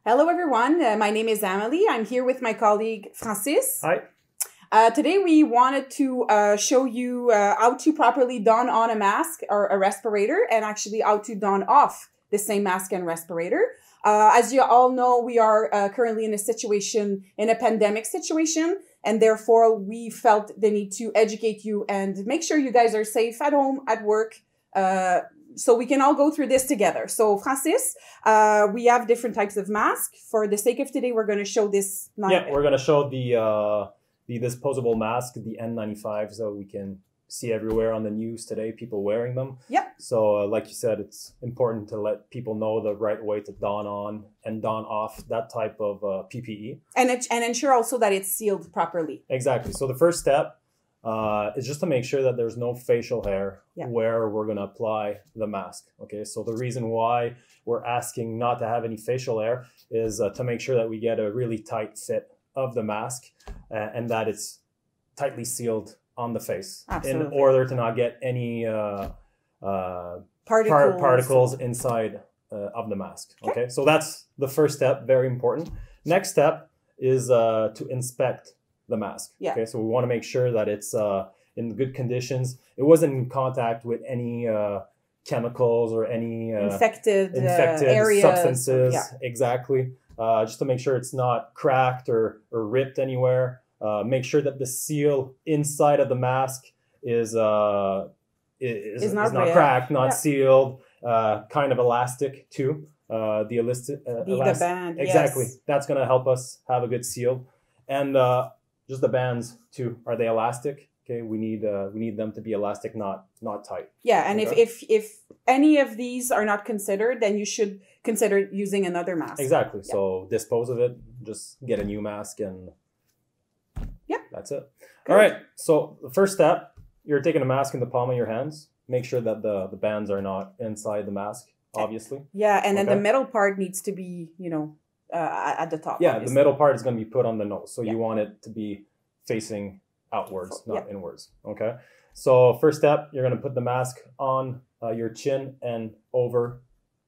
Hello, everyone. My name is Amélie. I'm here with my colleague, Francis. Hi. Today, we wanted to show you how to properly don on a mask or a respirator, and actually how to don off the same mask and respirator. As you all know, we are currently in a pandemic situation, and therefore we felt the need to educate you and make sure you guys are safe at home, at work, so we can all go through this together. So, Francis, we have different types of masks. For the sake of today, we're going to show this. Yeah, we're going to show the disposable mask, the N95, so we can see everywhere on the news today, people wearing them. Yeah. So, like you said, it's important to let people know the right way to don on and don off that type of PPE. And ensure also that it's sealed properly. Exactly. So the first step is just to make sure that there's no facial hair where we're going to apply the mask. Okay, so the reason why we're asking not to have any facial hair is to make sure that we get a really tight fit of the mask and that it's tightly sealed on the face. Absolutely. In order to not get any particles inside of the mask. Okay, so that's the first step, very important. Next step is to inspect the mask. Yeah. Okay, so we want to make sure that it's in good conditions. It wasn't in contact with any chemicals or any infected areas, substances. Yeah. Exactly. Just to make sure it's not cracked or ripped anywhere. Make sure that the seal inside of the mask is not cracked, not sealed, kind of elastic too. The band. Exactly. Yes. That's going to help us have a good seal. And just the bands too. Are they elastic? Okay, we need them to be elastic, not tight. Yeah, and okay. if any of these are not considered, then you should consider using another mask. Exactly. Yeah. So dispose of it. Just get a new mask, and that's it. Good. All right. So the first step, you're taking a mask in the palm of your hands. Make sure that the bands are not inside the mask, obviously. Yeah, and then the middle part needs to be, at the top. Yeah, obviously. The middle part is going to be put on the nose, so you want it to be facing outwards, not inwards. Okay. So first step, you're going to put the mask on your chin and over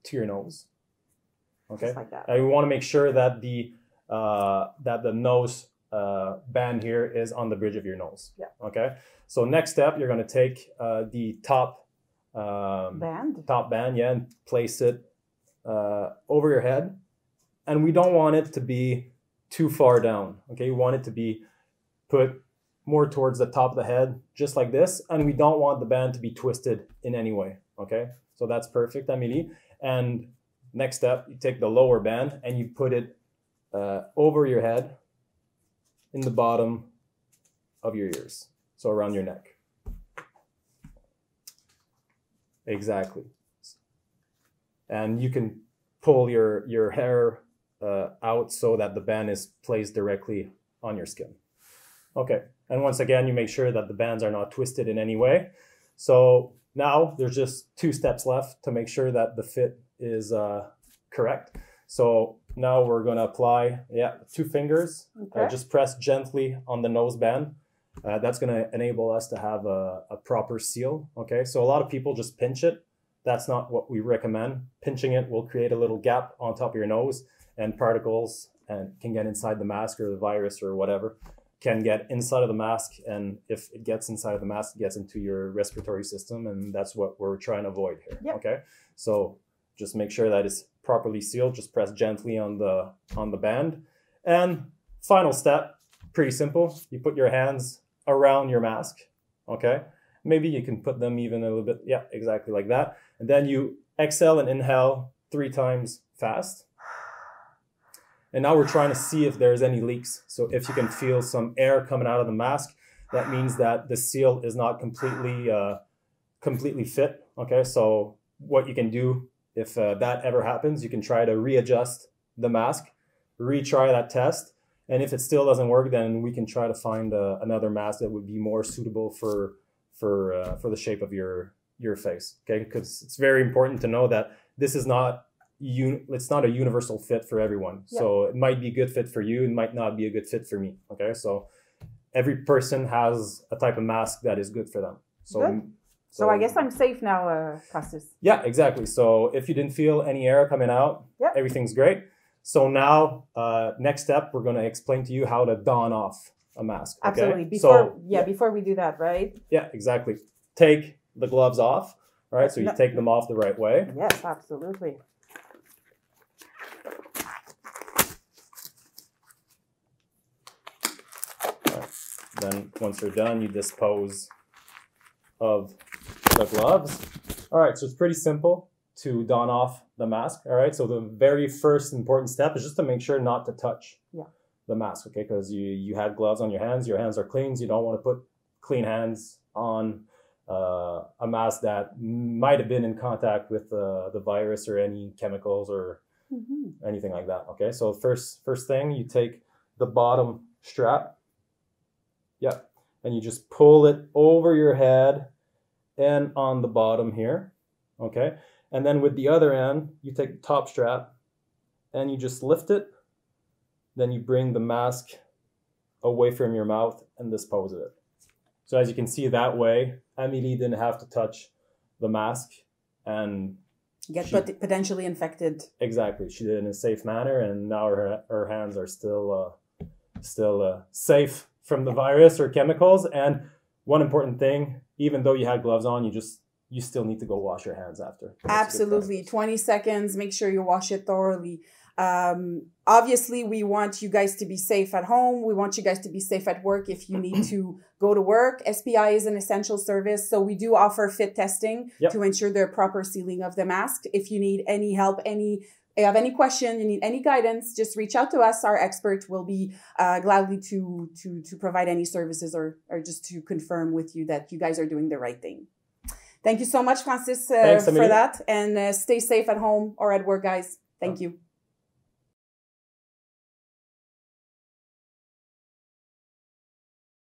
to your nose. Okay. Just like that. And we want to make sure that the nose band here is on the bridge of your nose. Yeah. Okay. So next step, you're going to take the top band, and place it over your head. And we don't want it to be too far down. Okay. We want it to be put more towards the top of the head, just like this. And we don't want the band to be twisted in any way. Okay. So that's perfect, Amélie. And next step, you take the lower band and you put it over your head in the bottom of your ears. So around your neck. Exactly. And you can pull your hair out so that the band is placed directly on your skin. Okay. And once again, you make sure that the bands are not twisted in any way. So now there's just 2 steps left to make sure that the fit is correct. So now we're going to apply, 2 fingers. Okay. Just press gently on the nose band. That's going to enable us to have a proper seal. Okay. So a lot of people just pinch it. That's not what we recommend. Pinching it will create a little gap on top of your nose, and particles can get inside the mask, or the virus or whatever can get inside of the mask. And if it gets inside of the mask, it gets into your respiratory system. And that's what we're trying to avoid here. Yep. Okay. So just make sure that it's properly sealed. Just press gently on the band. And final step, pretty simple. You put your hands around your mask. Okay. Maybe you can put them even a little bit. Yeah, exactly like that. And then you exhale and inhale 3 times fast. And now we're trying to see if there's any leaks. So if you can feel some air coming out of the mask, that means that the seal is not completely fit. Okay, so what you can do if that ever happens, you can try to readjust the mask, retry that test. And if it still doesn't work, then we can try to find another mask that would be more suitable for the shape of your face. Okay, because it's very important to know that this is not it's not a universal fit for everyone. Yep. So it might be a good fit for you, it might not be a good fit for me. Okay, so every person has a type of mask that is good for them. So good. So I guess I'm safe now, Francis. Yeah, exactly. So if you didn't feel any air coming out, everything's great. So now, next step, we're going to explain to you how to don off a mask. Okay? Absolutely. Before we do that, right? Yeah, exactly. Take the gloves off. All right, so you take them off the right way. Yes, absolutely. Right. Then once you're done, you dispose of the gloves. All right, so it's pretty simple to don off the mask. All right, so the very first important step is just to make sure not to touch the mask, okay? Because you had gloves on your hands are clean, so you don't want to put clean hands on a mask that might have been in contact with the virus or any chemicals or anything like that, okay? So first thing, you take the bottom strap, and you just pull it over your head and on the bottom here, okay? And then with the other end, you take the top strap and you just lift it. Then you bring the mask away from your mouth and dispose of it. So as you can see that way, Amélie didn't have to touch the mask and get potentially infected. Exactly. She did it in a safe manner, and now her hands are still safe from the virus or chemicals. And one important thing, even though you had gloves on, you still need to go wash your hands after. Absolutely. 20 seconds. Make sure you wash it thoroughly. Obviously, we want you guys to be safe at home. We want you guys to be safe at work if you need to go to work. SPI is an essential service, so we do offer fit testing to ensure the proper sealing of the mask. If you need any help, you have any question, you need any guidance, just reach out to us. Our expert will be gladly to provide any services or just to confirm with you that you guys are doing the right thing. Thank you so much, Francis, for that. And stay safe at home or at work, guys. Thank you.